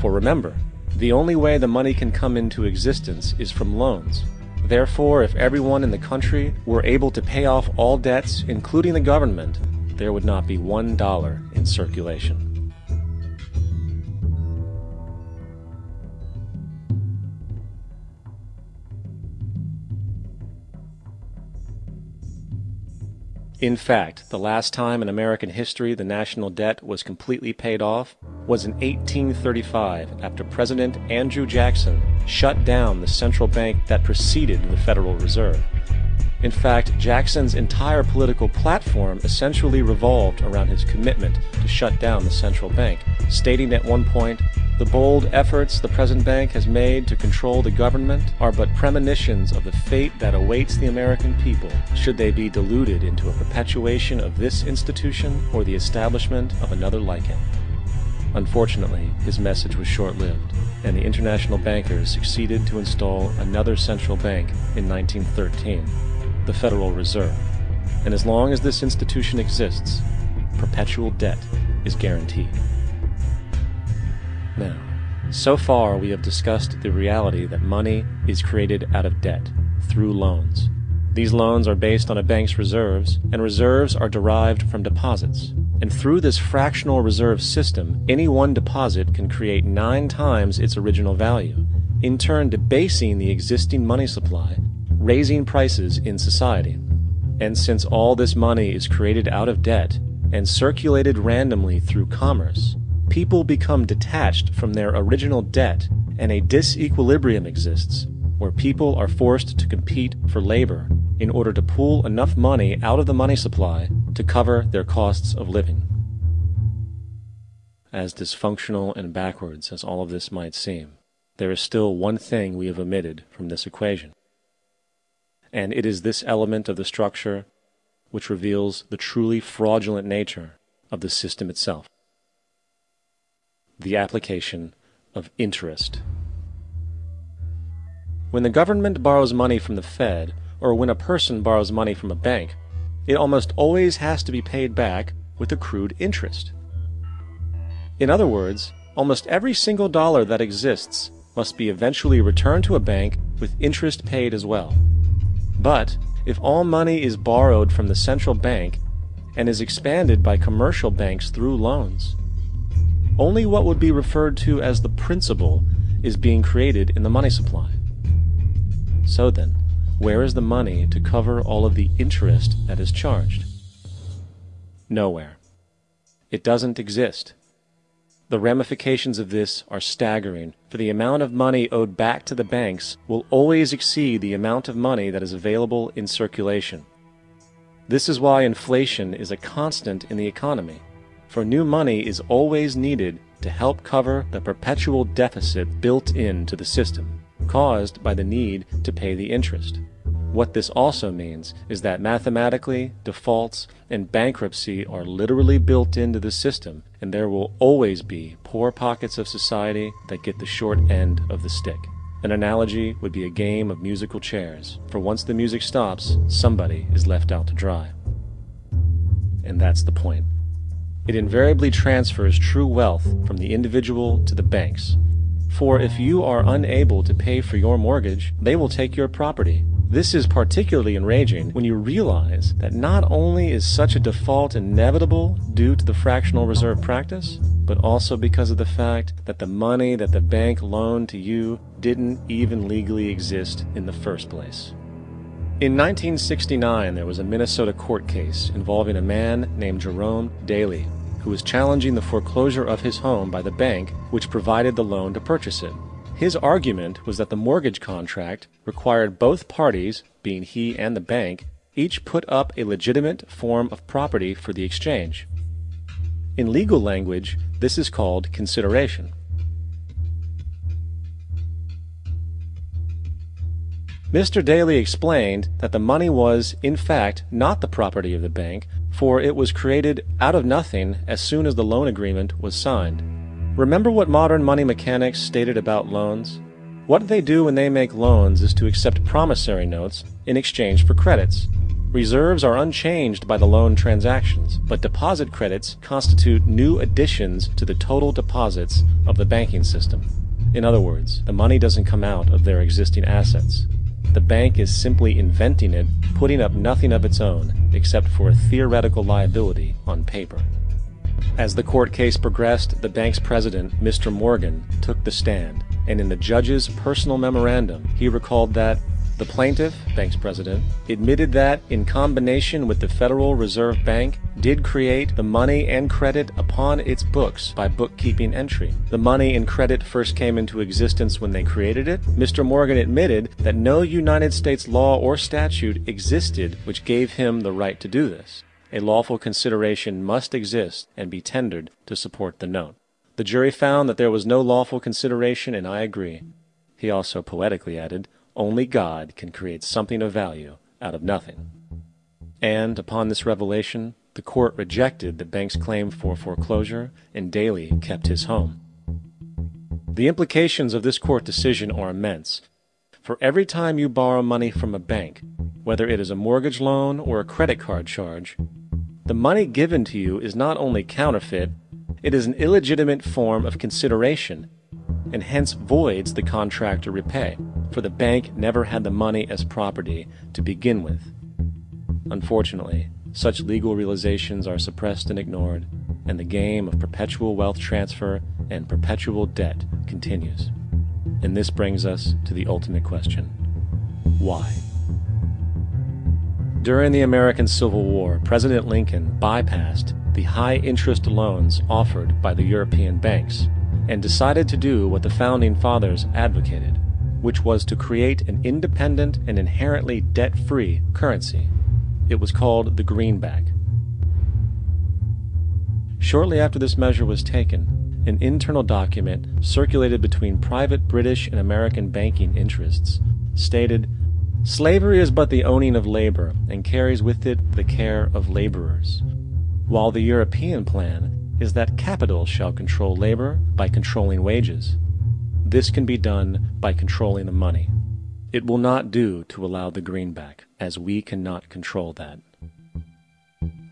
For remember, the only way the money can come into existence is from loans. Therefore, if everyone in the country were able to pay off all debts, including the government, there would not be $1 in circulation. In fact, the last time in American history the national debt was completely paid off was in 1835, after President Andrew Jackson shut down the central bank that preceded the Federal Reserve. In fact, Jackson's entire political platform essentially revolved around his commitment to shut down the central bank, stating at one point, "The bold efforts the present bank has made to control the government are but premonitions of the fate that awaits the American people, should they be deluded into a perpetuation of this institution or the establishment of another like it." Unfortunately, his message was short-lived, and the international bankers succeeded to install another central bank in 1913, the Federal Reserve. And as long as this institution exists, perpetual debt is guaranteed. Now, so far we have discussed the reality that money is created out of debt, through loans. These loans are based on a bank's reserves, and reserves are derived from deposits. And through this fractional reserve system, any one deposit can create 9 times its original value, in turn debasing the existing money supply, raising prices in society. And since all this money is created out of debt and circulated randomly through commerce, people become detached from their original debt, and a disequilibrium exists, where people are forced to compete for labor in order to pull enough money out of the money supply to cover their costs of living. As dysfunctional and backwards as all of this might seem, there is still one thing we have omitted from this equation. And it is this element of the structure which reveals the truly fraudulent nature of the system itself: the application of interest. When the government borrows money from the Fed, or when a person borrows money from a bank, it almost always has to be paid back with accrued interest. In other words, almost every single dollar that exists must be eventually returned to a bank with interest paid as well. But if all money is borrowed from the central bank and is expanded by commercial banks through loans, only what would be referred to as the principal is being created in the money supply. So then, where is the money to cover all of the interest that is charged? Nowhere. It doesn't exist. The ramifications of this are staggering, for the amount of money owed back to the banks will always exceed the amount of money that is available in circulation. This is why inflation is a constant in the economy, for new money is always needed to help cover the perpetual deficit built into the system, caused by the need to pay the interest. What this also means is that mathematically, defaults and bankruptcy are literally built into the system, and there will always be poor pockets of society that get the short end of the stick. An analogy would be a game of musical chairs, for once the music stops, somebody is left out to dry. And that's the point. It invariably transfers true wealth from the individual to the banks. For if you are unable to pay for your mortgage, they will take your property. This is particularly enraging when you realize that not only is such a default inevitable due to the fractional reserve practice, but also because of the fact that the money that the bank loaned to you didn't even legally exist in the first place. In 1969, there was a Minnesota court case involving a man named Jerome Daly, who was challenging the foreclosure of his home by the bank which provided the loan to purchase it. His argument was that the mortgage contract required both parties, being he and the bank, each put up a legitimate form of property for the exchange. In legal language, this is called consideration. Mr. Daly explained that the money was, in fact, not the property of the bank, for it was created out of nothing as soon as the loan agreement was signed. Remember what modern money mechanics stated about loans? What they do when they make loans is to accept promissory notes in exchange for credits. Reserves are unchanged by the loan transactions, but deposit credits constitute new additions to the total deposits of the banking system. In other words, the money doesn't come out of their existing assets. The bank is simply inventing it, putting up nothing of its own, except for a theoretical liability on paper. As the court case progressed, the bank's president, Mr. Morgan, took the stand, and in the judge's personal memorandum, he recalled that the plaintiff, bank's president, admitted that, in combination with the Federal Reserve Bank, did create the money and credit upon its books by bookkeeping entry. The money and credit first came into existence when they created it. Mr. Morgan admitted that no United States law or statute existed which gave him the right to do this. A lawful consideration must exist and be tendered to support the note. The jury found that there was no lawful consideration, and I agree. He also poetically added, "Only God can create something of value out of nothing." And upon this revelation, the court rejected the bank's claim for foreclosure, and Daly kept his home. The implications of this court decision are immense. For every time you borrow money from a bank, whether it is a mortgage loan or a credit card charge, the money given to you is not only counterfeit, it is an illegitimate form of consideration, and hence voids the contract to repay, for the bank never had the money as property to begin with. Unfortunately, such legal realizations are suppressed and ignored, and the game of perpetual wealth transfer and perpetual debt continues. And this brings us to the ultimate question: why? During the American Civil War, President Lincoln bypassed the high-interest loans offered by the European banks and decided to do what the Founding Fathers advocated, which was to create an independent and inherently debt-free currency. It was called the greenback. Shortly after this measure was taken, an internal document circulated between private British and American banking interests stated, "Slavery is but the owning of labor, and carries with it the care of laborers, while the European plan is that capital shall control labor by controlling wages. This can be done by controlling the money. It will not do to allow the greenback, as we cannot control that."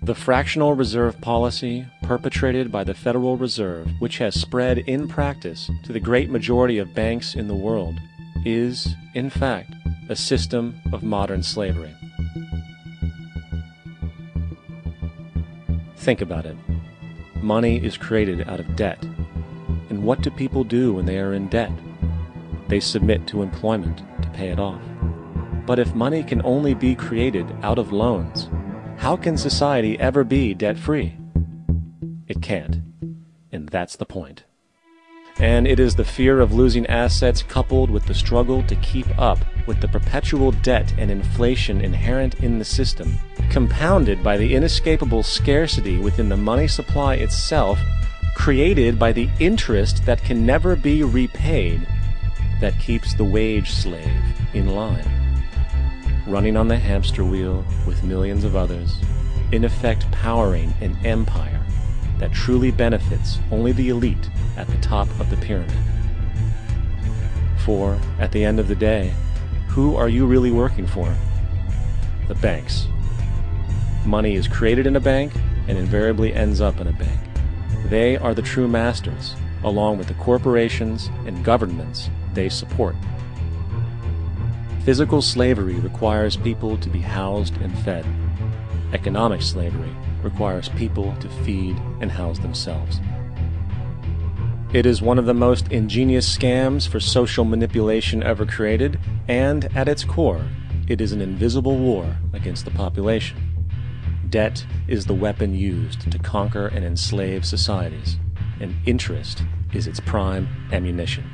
The fractional reserve policy perpetrated by the Federal Reserve, which has spread in practice to the great majority of banks in the world, is, in fact, a system of modern slavery. Think about it. Money is created out of debt. And what do people do when they are in debt? They submit to employment to pay it off. But if money can only be created out of loans, how can society ever be debt-free? It can't. And that's the point. And it is the fear of losing assets coupled with the struggle to keep up with the perpetual debt and inflation inherent in the system, compounded by the inescapable scarcity within the money supply itself, created by the interest that can never be repaid, that keeps the wage slave in line, running on the hamster wheel with millions of others, in effect powering an empire that truly benefits only the elite at the top of the pyramid. For, at the end of the day, who are you really working for? The banks. Money is created in a bank and invariably ends up in a bank. They are the true masters, along with the corporations and governments they support. Physical slavery requires people to be housed and fed. Economic slavery requires people to feed and house themselves. It is one of the most ingenious scams for social manipulation ever created, and at its core, it is an invisible war against the population. Debt is the weapon used to conquer and enslave societies, and interest is its prime ammunition.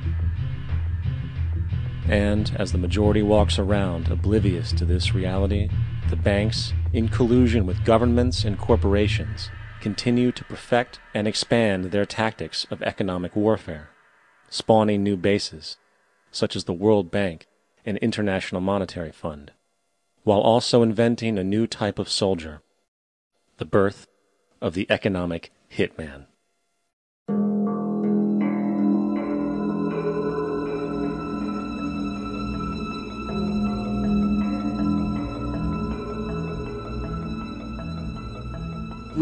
And as the majority walks around oblivious to this reality, the banks, in collusion with governments and corporations, continue to perfect and expand their tactics of economic warfare, spawning new bases, such as the World Bank and International Monetary Fund, while also inventing a new type of soldier, the birth of the economic hitman.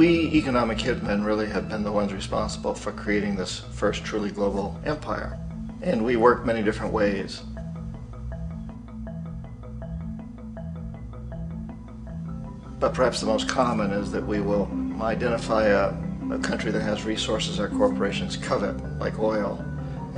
We economic hitmen really have been the ones responsible for creating this first truly global empire. And we work many different ways. But perhaps the most common is that we will identify a country that has resources our corporations covet, like oil,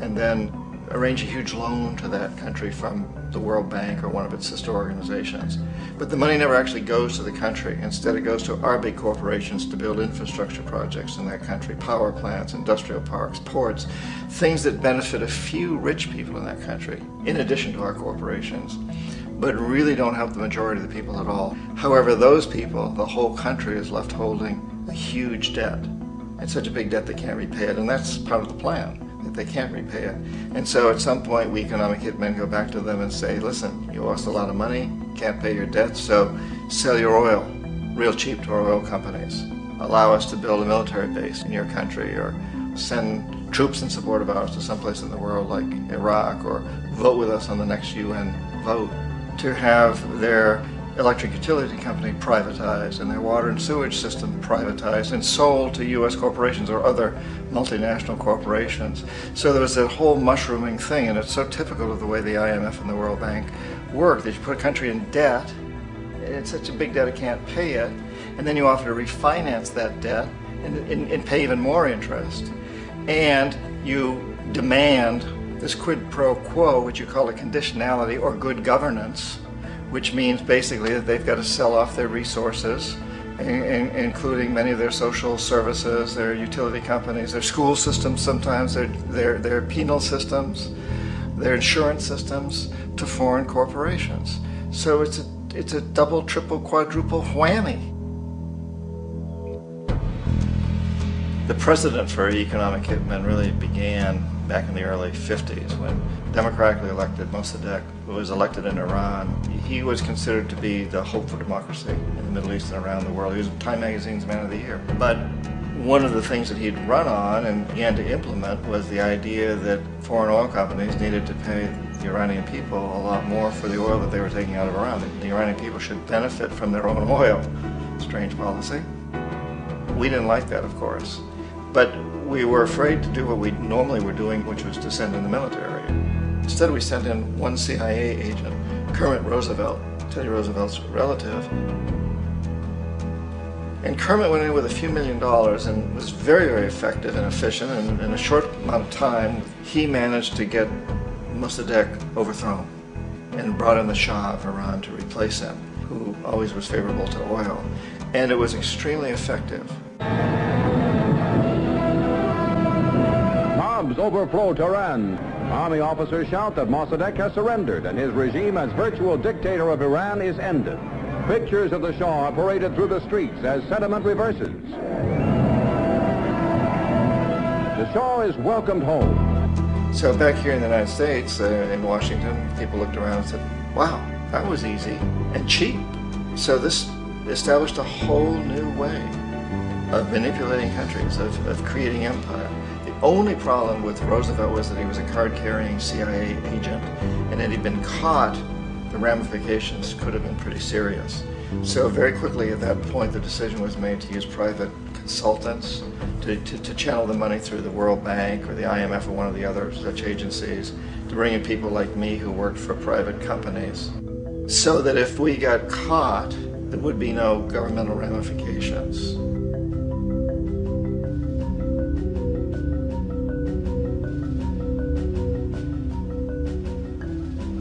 and then arrange a huge loan to that country from the World Bank or one of its sister organizations. But the money never actually goes to the country. Instead, it goes to our big corporations to build infrastructure projects in that country, power plants, industrial parks, ports, things that benefit a few rich people in that country, in addition to our corporations, but really don't help the majority of the people at all. However, those people, the whole country is left holding a huge debt. It's such a big debt they can't repay it, and that's part of the plan, that they can't repay it. And so at some point, we economic hitmen go back to them and say, listen, you owe us a lot of money, can't pay your debt, so sell your oil real cheap to our oil companies. Allow us to build a military base in your country, or send troops in support of ours to someplace in the world like Iraq, or vote with us on the next UN vote. To have their electric utility company privatized and their water and sewage system privatized and sold to U.S. corporations or other multinational corporations. So there was that whole mushrooming thing, and it's so typical of the way the IMF and the World Bank work, that you put a country in debt, it's such a big debt it can't pay it, and then you offer to refinance that debt and pay even more interest. And you demand this quid pro quo, which you call a conditionality or good governance, which means basically that they've got to sell off their resources, including many of their social services, their utility companies, their school systems sometimes, their penal systems, their insurance systems, to foreign corporations. So it's a double, triple, quadruple whammy. The precedent for economic hitmen really began back in the early 50s when democratically elected Mossadegh, who was elected in Iran. He was considered to be the hope for democracy in the Middle East and around the world. He was Time Magazine's Man of the Year. But one of the things that he'd run on and began to implement was the idea that foreign oil companies needed to pay the Iranian people a lot more for the oil that they were taking out of Iran. The Iranian people should benefit from their own oil. Strange policy. We didn't like that, of course. But we were afraid to do what we normally were doing, which was to send in the military. Instead, we sent in one CIA agent, Kermit Roosevelt, Teddy Roosevelt's relative. And Kermit went in with a few $1 million and was very, very effective and efficient. And in a short amount of time, he managed to get Mossadegh overthrown and brought in the Shah of Iran to replace him, who always was favorable to oil. And it was extremely effective. Mobs overflow Tehran. Army officers shout that Mossadegh has surrendered and his regime as virtual dictator of Iran is ended. Pictures of the Shah are paraded through the streets as sentiment reverses. The Shah is welcomed home. So back here in the United States, in Washington, people looked around and said, wow, that was easy and cheap. So this established a whole new way of manipulating countries, of creating empire. The only problem with Roosevelt was that he was a card-carrying CIA agent, and had he been caught, the ramifications could have been pretty serious. So very quickly at that point, the decision was made to use private consultants to channel the money through the World Bank or the IMF or one of the other such agencies, to bring in people like me who worked for private companies, so that if we got caught, there would be no governmental ramifications.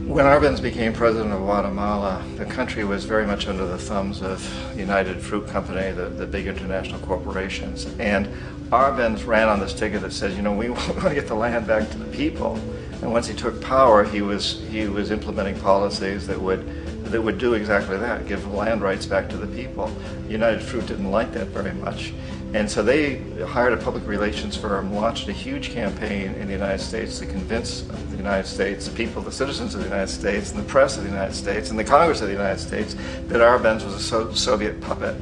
When Arbenz became president of Guatemala, the country was very much under the thumbs of United Fruit Company, the big international corporations. And Arbenz ran on this ticket that says, you know, we want to get the land back to the people. And once he took power, he was implementing policies that would do exactly that, give land rights back to the people. United Fruit didn't like that very much. And so they hired a public relations firm, launched a huge campaign in the United States to convince the United States, the people, the citizens of the United States, and the press of the United States, and the Congress of the United States, that Arbenz was a Soviet puppet,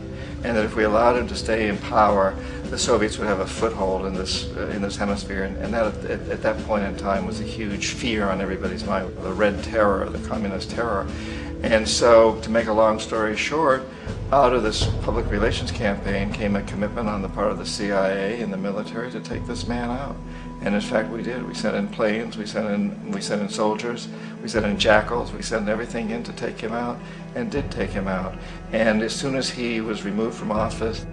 and that if we allowed him to stay in power, the Soviets would have a foothold in this hemisphere. And that, at that point in time, was a huge fear on everybody's mind, the Red Terror, the Communist Terror. And so, to make a long story short, Out of this public relations campaign came a commitment on the part of the CIA and the military to take this man out. And in fact we did. We sent in planes, we sent in soldiers, we sent in jackals, we sent everything in to take him out, and did take him out. And as soon as he was removed from office,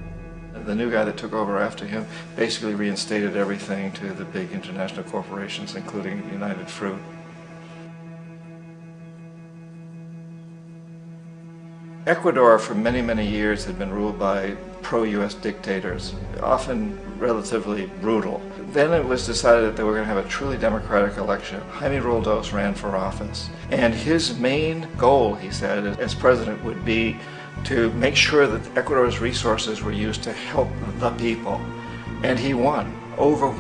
the new guy that took over after him basically reinstated everything to the big international corporations, including United Fruit. Ecuador for many, many years had been ruled by pro-US dictators, often relatively brutal. Then it was decided that they were going to have a truly democratic election. Jaime Roldos ran for office, and his main goal, he said, as president would be to make sure that Ecuador's resources were used to help the people. And he won overwhelmingly.